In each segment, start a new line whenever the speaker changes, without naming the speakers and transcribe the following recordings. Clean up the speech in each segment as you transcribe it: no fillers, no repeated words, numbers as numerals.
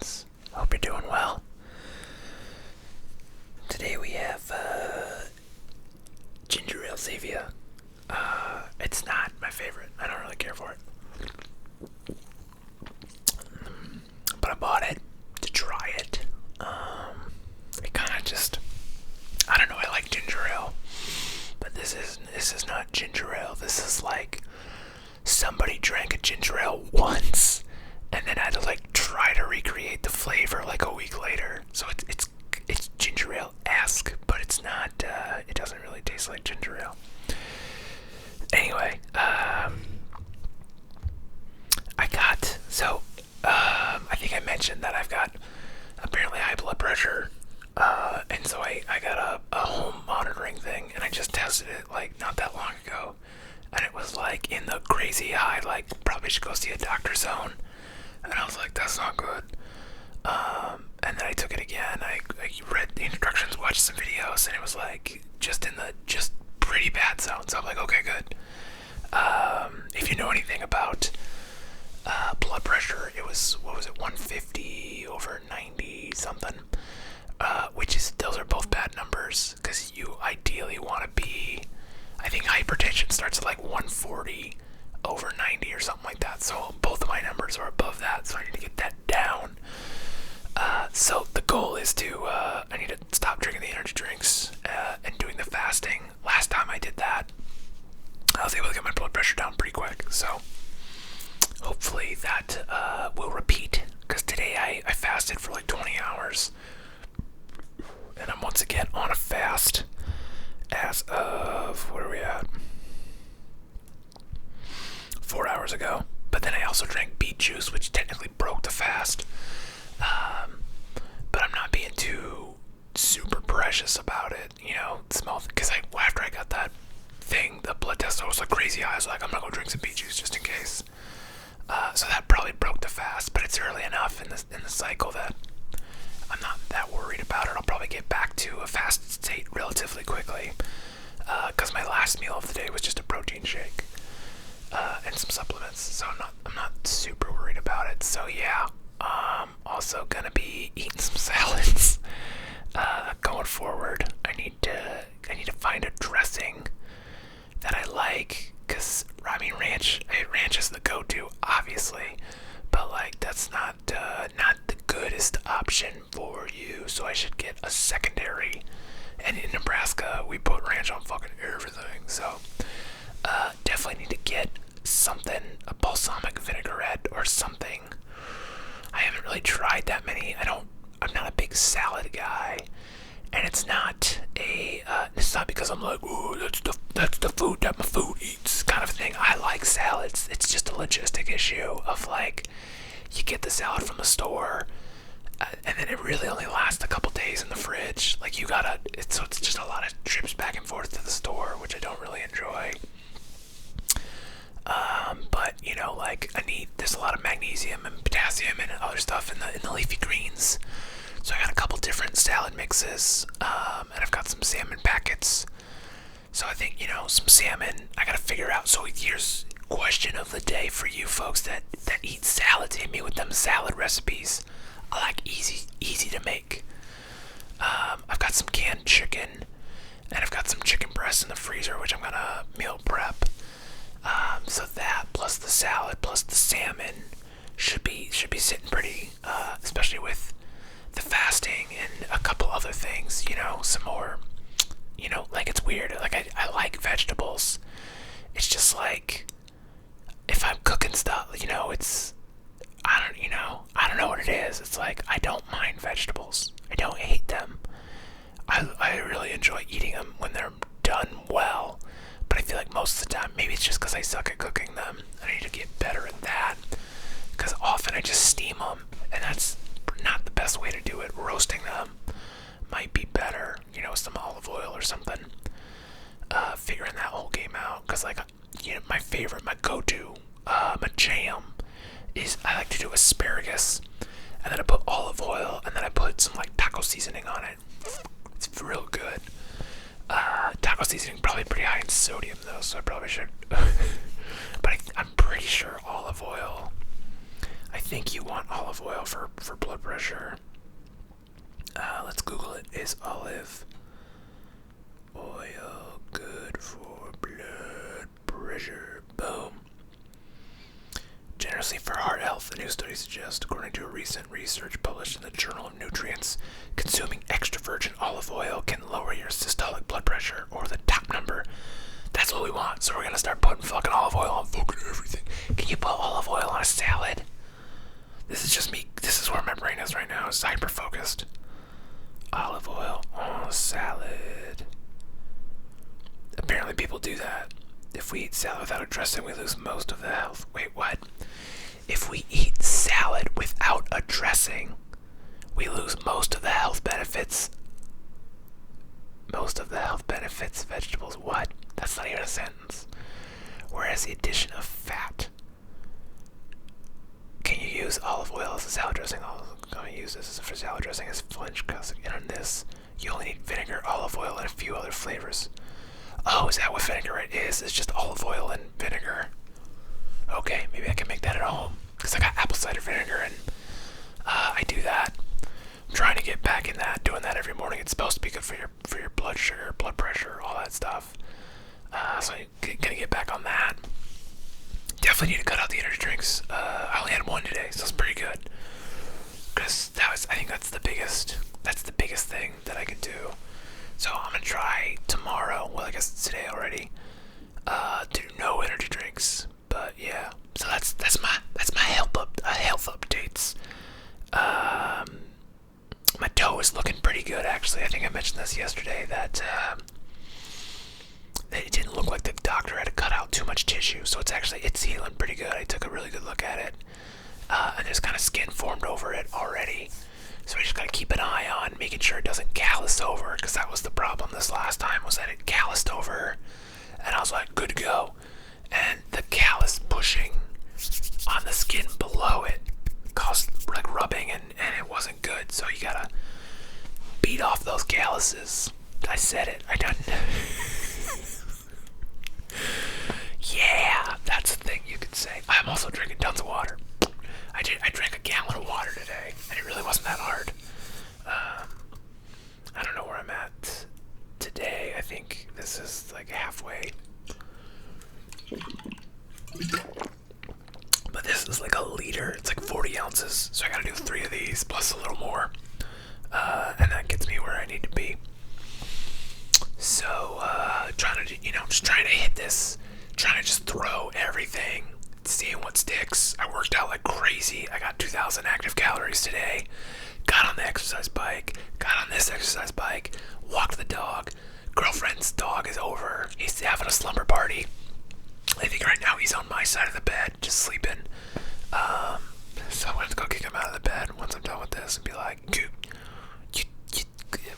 friends. Hope you're doing well. Today we have ginger ale Zevia. It's not my favorite. I don't really care for it. But I bought it to try it. It kind of just, I don't know, I like ginger ale. But this is not ginger ale. This is like somebody drank a ginger ale once and then had to like try to recreate the flavor like a week later. So it's ginger ale-esque, but it's not, it doesn't really taste like ginger ale. Anyway, I think I mentioned that I've got apparently high blood pressure, and so I got a home monitoring thing, and I just tested it like not that long ago, and it was like in the crazy high, like probably should go see a doctor zone, and I was like, that's not good. And then I took it again. I read the instructions, watched some videos, and it was like just pretty bad zone. So I'm like, okay, good. If you know anything about blood pressure, it was, what was it, 150 over 90 something, those are both bad numbers, because you ideally want to be, I think hypertension starts at like 140 over 90 or something like that, so both of my numbers are above that, so I need to get that down. So the goal is to, I need to stop drinking the energy drinks, and doing the fasting. Last time I did that, I was able to get my blood pressure down pretty quick, so hopefully that will repeat, because today I fasted for like 20 hours, and I'm once again on a fast as of, what are we at? 4 hours ago. But then I also drank beet juice, which technically broke the fast. But I'm not being too super precious about it, you know, because after I got that thing, the blood test, I was like crazy high. I was like, I'm gonna go drink some beet juice just in case. So that probably broke the fast, but it's early enough in the cycle that I'm not that worried about it. I'll probably get back to a fasted state relatively quickly, because my last meal of the day was just a protein shake and some supplements. So I'm not super worried about it. So yeah, also gonna be eating some salads going forward. I need to find a dressing that I like, because I mean ranch is the go-to, obviously, but like that's not the goodest option for you, so I should get a secondary. And in Nebraska we put ranch on fucking everything, so definitely need to get something, a balsamic vinaigrette or something. I haven't really tried that many. I'm not a big salad guy, and it's not because I'm like, ooh, that's the food that my food eats kind of thing. I like salads. It's just a logistic issue of like, you get the salad from the store, and then it really only lasts a couple days in the fridge. Like it's just a lot of trips back and forth to the store, which I don't really enjoy. But you know, like there's a lot of magnesium and potassium and other stuff in the leafy greens. So I got a couple different salad mixes, and I've got some salmon packets. So I think, some salmon, I gotta figure out. So here's question of the day for you folks that eat salads. Hit me with them salad recipes. I like easy to make. I've got some canned chicken, and I've got some chicken breasts in the freezer, which I'm gonna meal prep. So that plus the salad plus the salmon should be sitting pretty, especially with the fasting and a couple other things, some more, like it's weird. Like I like vegetables. It's just like if I'm cooking stuff, I don't know what it is. It's like I don't mind vegetables. I don't hate them. I really enjoy eating them when they're done well. But I feel like most of the time, maybe it's just because I suck at cooking them. I need to get better at that. Because often I just steam them, and that's not the best way to do it. Roasting them might be better, some olive oil or something. Figuring that whole game out. Because, my go-to, my jam, is I like to do asparagus, and then I put olive oil, and then I put some, taco seasoning on it. It's real good. Taco seasoning probably pretty high in sodium though, so I probably should. But I'm pretty sure olive oil. I think you want for blood pressure. Let's Google it. Is olive oil good for blood pressure? Boom. Generously for heart health, a new study suggests, according to a recent research published in the Journal of Nutrients, consuming extra virgin olive oil can lower your systolic blood pressure, or the top number. That's what we want, so we're gonna start putting fucking olive oil on fucking everything. Can you put olive oil on a salad? This is just me. This is where my brain is right now. It's hyper focused. Olive oil on a salad. Apparently people do that. If we eat salad without a dressing, we lose most of the health. Wait, what? If we eat salad without a dressing, we lose most of the health benefits. Most of the health benefits, vegetables, what? That's not even a sentence. Whereas the addition of fat. Can you use olive oil as a salad dressing? I'm going to use this for salad dressing as flinch cussing. And on this, you only need vinegar, olive oil, and a few other flavors. Oh, is that what vinegar it is? It's just olive oil and vinegar. Okay, maybe I can make that at home. Because I got apple cider vinegar and I do that. I'm trying to get back in that, doing that every morning. It's supposed to be good for your blood sugar, blood pressure, all that stuff. So I'm gonna get back on that. Definitely need to cut out the energy drinks. I only had one today, so it's pretty good. Because I think that's the biggest thing that I can do. So I'm gonna try tomorrow. Well, I guess it's today already. Do no energy drinks, but yeah. So that's my health updates. My toe is looking pretty good actually. I think I mentioned this yesterday that it didn't look like the doctor had to cut out too much tissue, so it's healing pretty good. I took a really good look at it, and there's kind of skin formed over it already. So we just gotta keep an eye on making sure it doesn't callus over, because that was the problem this last time, was that it calloused over, and I was like, good to go. And the callus pushing on the skin below it caused like rubbing, and it wasn't good. So you gotta beat off those calluses. I said it. I done. Yeah, that's the thing you could say. I'm also drinking tons of water. I drank a gallon of water today, and it really wasn't that hard. I don't know where I'm at today. I think this is like halfway. But this is like a liter. It's like 40 ounces, so I gotta do 3 of these plus a little more, and that gets me where I need to be. So trying to, just trying to hit this, trying to just throw everything, seeing what sticks. I worked out like crazy. I got 2,000 active calories today. Got on the exercise bike. Got on this exercise bike. Walked the dog. Girlfriend's dog is over. He's having a slumber party. I think right now he's on my side of the bed, just sleeping. So I'm going to go kick him out of the bed once I'm done with this and be like, dude,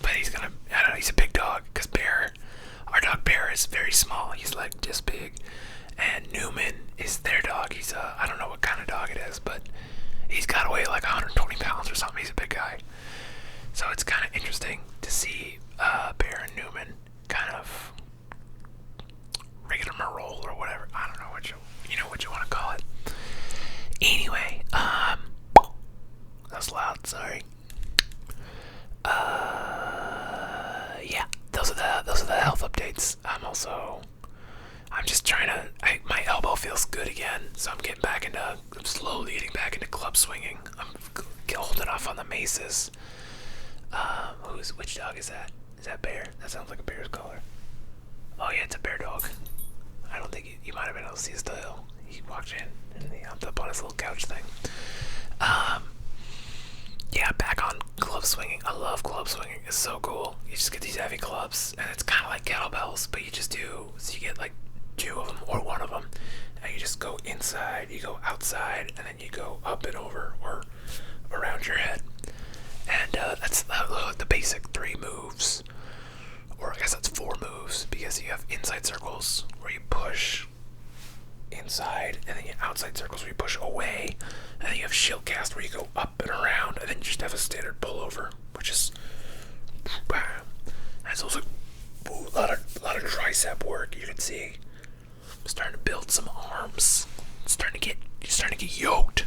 but he's gonna, I don't know, he's a big dog, because our dog Bear is very small. He's like this big. And Newman is their dog. He's I don't know what kind of dog it is, but he's got to weigh like 120 pounds or something. He's a big guy. So it's kind of interesting to see Bear and Newman kind of rigmarole or whatever. I don't know what you want to call it. Anyway, that was loud. Sorry. Yeah, those are the health updates. I'm just trying to. My elbow feels good again, so I'm slowly getting back into club swinging. I'm holding off on the maces. Which dog is that? Is that Bear? That sounds like a Bear's collar. Oh yeah, it's a bear dog. I don't think you might have been able to see his tail. He walked in and he hopped up on his little couch thing. Yeah, back on club swinging. I love club swinging. It's so cool. You just get these heavy clubs, and it's kind of like kettlebells, but you just do. So you get like 2 of them or 1 of them, and you just go inside, you go outside, and then you go up and over or around your head. And that's the basic 3 moves, or I guess that's 4 moves, because you have inside circles where you push inside, and then you have outside circles where you push away, and then you have shield cast where you go up and around, and then you just have a standard pullover, which is that's also a lot of tricep work. You can see I'm starting to build some arms. You're starting to get yoked.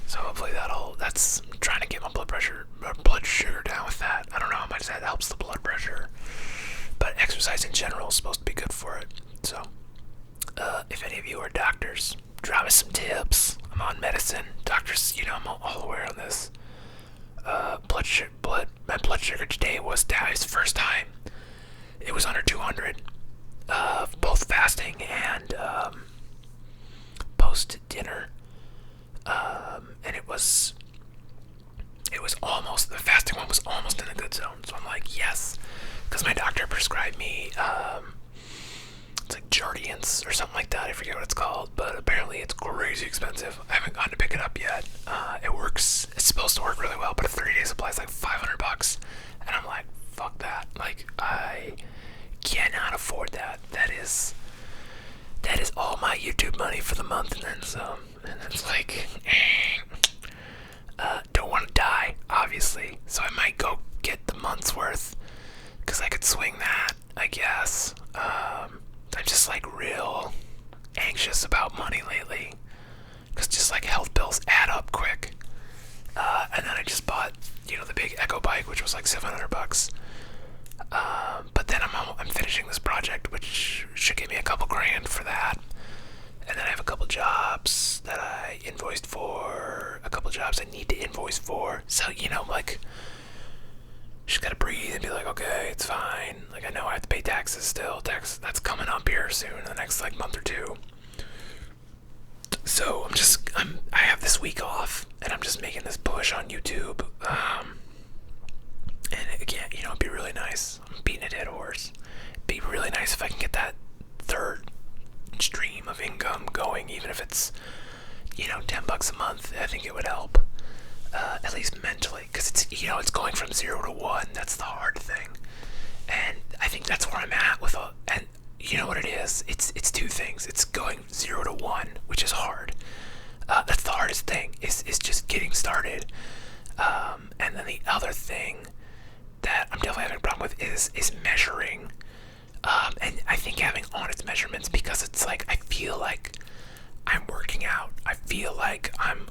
So probably that's trying to get my blood sugar down with that. I don't know how much that helps the blood pressure, but exercise in general is supposed to be good for it. So, if any of you are doctors, drop us some tips. I'm on medicine. Doctors, I'm all aware on this. My blood sugar today was down. It's the first time it was under 200, both fasting and post dinner. And it was almost, the fasting one was almost in the good zone. So I'm like, yes, because my doctor prescribed me, it's like Jardiance or something like that. I forget what it's called, but apparently it's crazy expensive. I haven't gone to pick it up yet. It works. It's supposed to work really well, but a 30-day supply is like $500, and I'm like, fuck that. Like, I cannot afford that. That is all my YouTube money for the month, and then some. And it's like, don't want to die, obviously. So I might go get the month's worth, because I could swing that, I guess. I'm just like real anxious about money lately, because just like health bills add up quick. And then I just bought, the big Echo bike, which was like $700. But then I'm finishing this project, which should give me a couple grand for that. And then I have a couple jobs that I invoiced for, a couple jobs I need to invoice for. So, like, just gotta breathe and be like, okay, it's fine. Like, I know I have to pay taxes still. That's coming up here soon, in the next, like, month or two. So, I have this week off, and I'm just making this push on YouTube. And again, it'd be really nice. I'm beating a dead horse. It'd be really nice if I can get that third stream of income going, even if it's, $10 a month. I think it would help, at least mentally, because it's going from 0 to 1. That's the hard thing, and I think that's where I'm at with and you know what it is? It's two things. It's going 0 to 1, which is hard. That's the hardest thing. Is just getting started. And then the other thing that I'm definitely having a problem with is measuring. And I think having honest measurements, because it's like I feel like I'm working out. I feel like I'm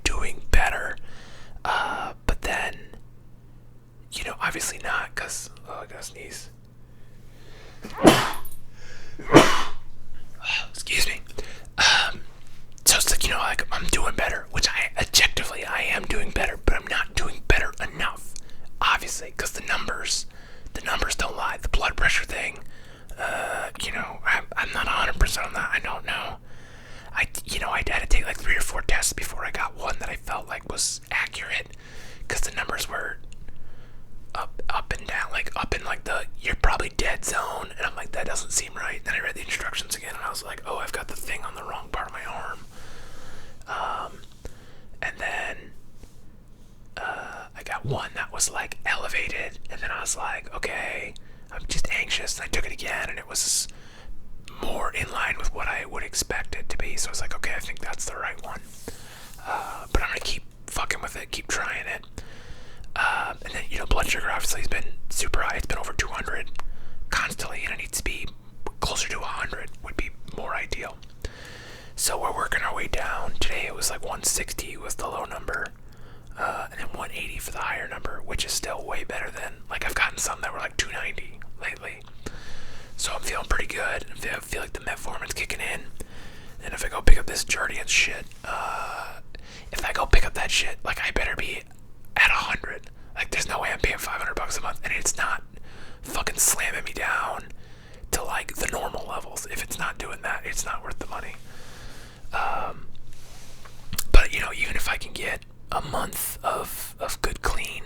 doing better. But then, obviously not, because I gotta sneeze. Excuse me. So it's like, I'm doing better, which objectively I am doing better, but I'm not doing better enough, obviously, because the numbers don't lie. The blood pressure thing, I'm not 100% on that. I don't know. I had to take like 3 or 4 tests before I got one that I felt like was accurate, because the numbers were up and down, like up in like the you're probably dead zone, and I'm like, that doesn't seem right. Then I read the instructions again, and I was like, oh, I've got the thing on the wrong part of my arm. And then I got one that was like elevated, and then I was like, okay, I'm just anxious, and I took it again, and it was more in line with what I would expect it to be. So I was like, okay, I think that's the right one. But I'm gonna keep fucking with it, keep trying it. And then, blood sugar obviously has been super high. It's been over 200 constantly, and it needs to be closer to 100 would be more ideal. So we're working our way down. Today it was like 160 was the low number, and then 180 for the higher number, which is still way better than, like, I've gotten some that were like 290 lately. So I'm feeling pretty good. I feel like the metformin's kicking in. And if I go pick up this Jardiance shit, if I go pick up that shit, like, I better be at 100. Like, there's no way I'm paying $500 a month, and it's not fucking slamming me down to like the normal levels. If it's not doing that, it's not worth the money. But even if I can get a month of good clean,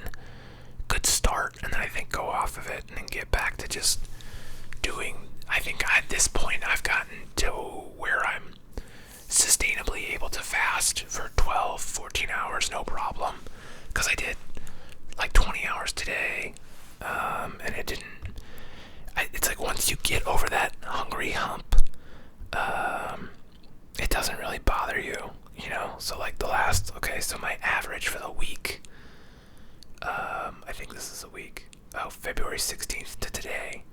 good start, and then I think go off of it and then get back to just doing, I think at this point I've gotten to where I'm sustainably able to fast for 12, 14 hours, no problem. Because I did like 20 hours today, and it didn't, it's like once you get over that hungry hump, it doesn't really bother you, so like so my average for the week, I think this is a week, February 16th to today,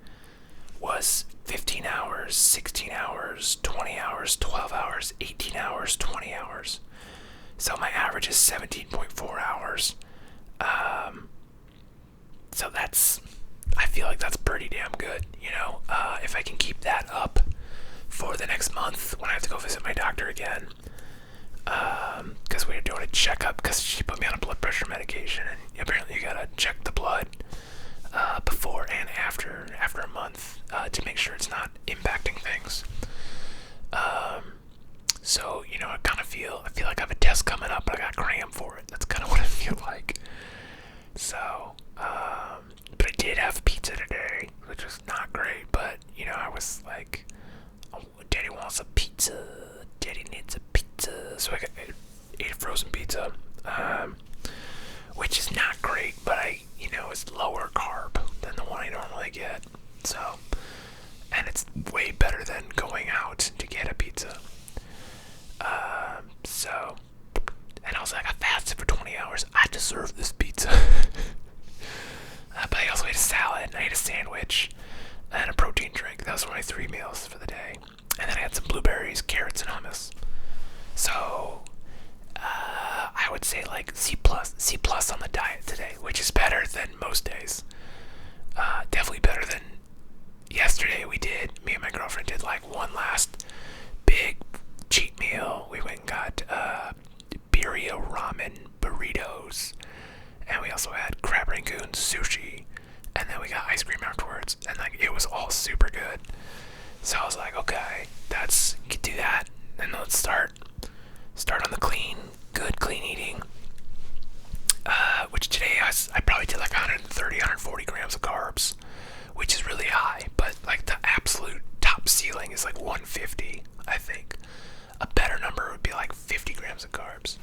was 15 hours, 16 hours, 20 hours, 12 hours, 18 hours, 20 hours. So my average is 17.4 hours. So I feel like that's pretty damn good, you know. If I can keep that up for the next month when I have to go visit my doctor again, because we were doing a checkup because she put me on a blood pressure medication, and apparently you gotta check the blood before and after a month to make sure it's not impacting things. So you know, I feel like I have a test coming up, but I got cram for it. That's kind of what I feel like. So, but I did have pizza today, which was not great. But you know, I was like, oh, Daddy wants a pizza. Daddy needs a pizza. So I ate a frozen pizza, which is not great, but it's lower carb than the one I normally get. So, and it's way better than going out to get a pizza. So, and I was like, I fasted for 20 hours. I deserve this pizza. But I also ate a salad, and I ate a sandwich, and a protein drink. That was my 3 meals for the day. And then I had some blueberries, carrots, and hummus. So, I would say like C plus on the diet today, which is better than most days. Definitely better than yesterday. Me and my girlfriend did like one last big cheat meal. We went and got birria ramen burritos, and we also had crab rangoon sushi, and then we got ice cream afterwards, and like it was all super good. So I was like, okay, you could do that, and let's start on the good clean eating. Which today I probably did like 130, 140 grams of carbs, which is really high, but like the absolute top ceiling is like 150, I think. A better number would be like 50 grams of carbs.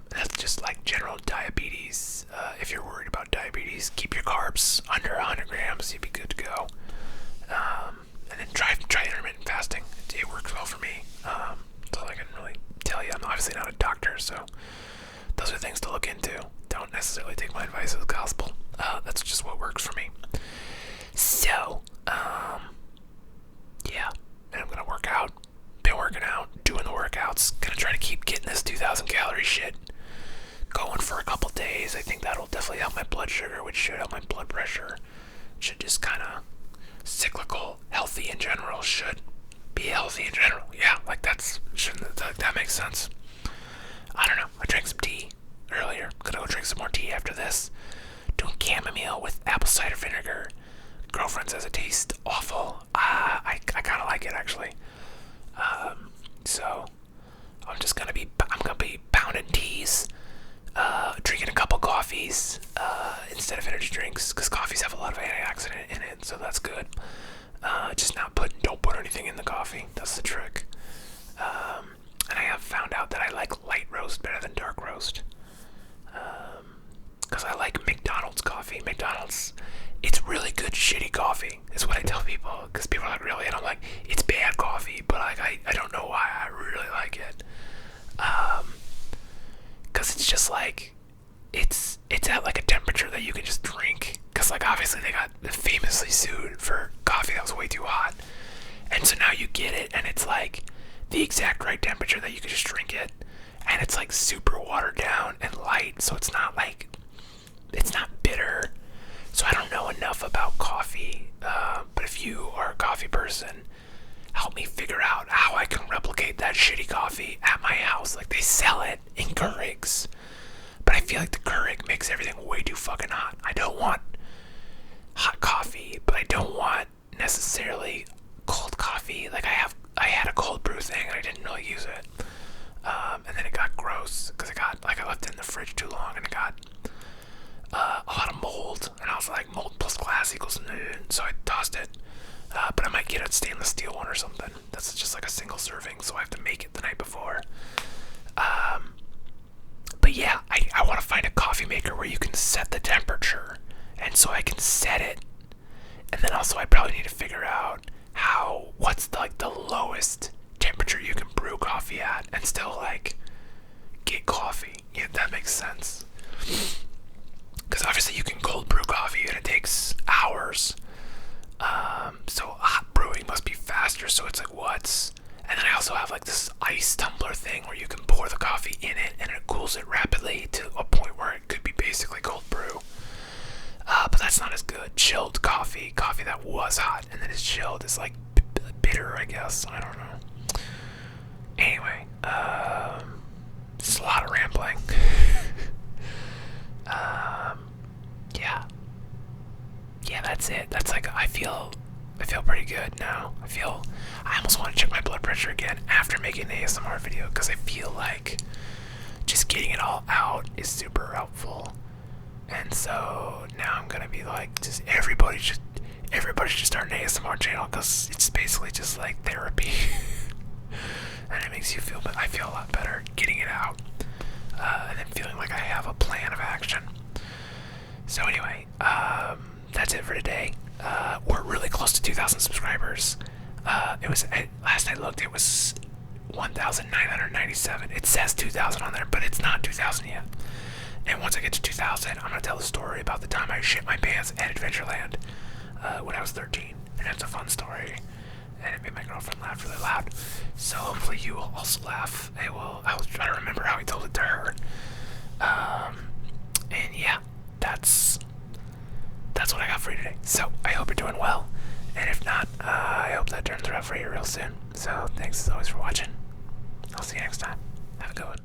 That's just like general diabetes. If you're worried about diabetes, keep your carbs under 100 grams, you'd be good to go. And then try intermittent fasting. It works well for me. That's all I can really tell you. I'm obviously not a doctor, so those are things to look into. Don't necessarily take my advice as gospel. That's just what works for me. So, yeah. And I'm gonna work out. Been working out, doing the workouts. Gonna try to keep getting this 2,000 calorie shit going for a couple days. I think that'll definitely help my blood sugar, which should help my blood pressure. Should just kind of cyclical, healthy in general. Should be healthy in general. Yeah, like that makes sense. I don't know. I drank some tea earlier. Gonna go drink some more tea after this. Doing chamomile with apple cider vinegar. Girlfriend says it tastes awful. I kind of like it actually. So I'm gonna be pounding teas, drinking a couple coffees instead of energy drinks, because coffees have a lot of antioxidant in it, so that's good. Just don't put anything in the coffee. That's the trick. And I have found out that I like light roast better than dark roast, because I like McDonald's coffee. It's really good shitty coffee, is what I tell people, because people are like, really? And I'm like, it's bad coffee, but like I don't know why I really like it. Because it's just like, it's at like a temperature that you can just drink, because like obviously they got famously sued for coffee that was way too hot, and so now you get it, and it's like the exact right temperature that you can just drink it, and it's like super watered down and light, so it's not bitter. So I don't know enough about coffee, but if you are a coffee person, help me figure out how I can replicate that shitty coffee at my house. Like, they sell it in Keurigs, but I feel like the Keurig makes everything way too fucking hot. I don't want hot coffee, but I don't want necessarily cold coffee. Like, I had a cold brew thing and I didn't really use it, and then it got gross because I left it in the fridge too long, and it got a lot of mold, and I was like, mold plus glass equals nude, so I tossed it. But I might get a stainless steel one or something. That's just like a single serving, so I have to make it the night before. But yeah, I want to find a coffee maker where you can set the temperature, and so I can set it. And then also I probably need to figure out what's the lowest temperature you can brew coffee at and still like get coffee. Yeah, that makes sense. Because obviously you can cold brew coffee and it takes hours. So hot brewing must be faster. So it's like, And then I also have like this ice tumbler thing where you can pour the coffee in it and it cools it rapidly to a point where it could be basically cold brew. But that's not as good. Chilled coffee that was hot and then is chilled is like bitter, I guess. I don't know. Anyway, it's a lot of rambling. Yeah, that's it. That's like I feel pretty good now. I almost want to check my blood pressure again after making an ASMR video because I feel like just getting it all out is super helpful. And so now I'm gonna be like, everybody should start an ASMR channel because it's basically just like therapy, and it makes you feel. But I feel a lot better getting it out, and then feeling like I have a plan of action. So anyway, that's it for today. We're really close to 2,000 subscribers. Last I looked, it was 1,997. It says 2,000 on there, but it's not 2,000 yet. And once I get to 2,000, I'm gonna tell the story about the time I shit my pants at Adventureland when I was 13, and it's a fun story, and it made my girlfriend laugh really loud. So hopefully you will also laugh. I'll try to remember how I told it to her. And yeah, that's what I got for you today. So I hope you're doing well, and if not, I hope that turns around for you real soon. So thanks as always for watching. I'll see you next time. Have a good one.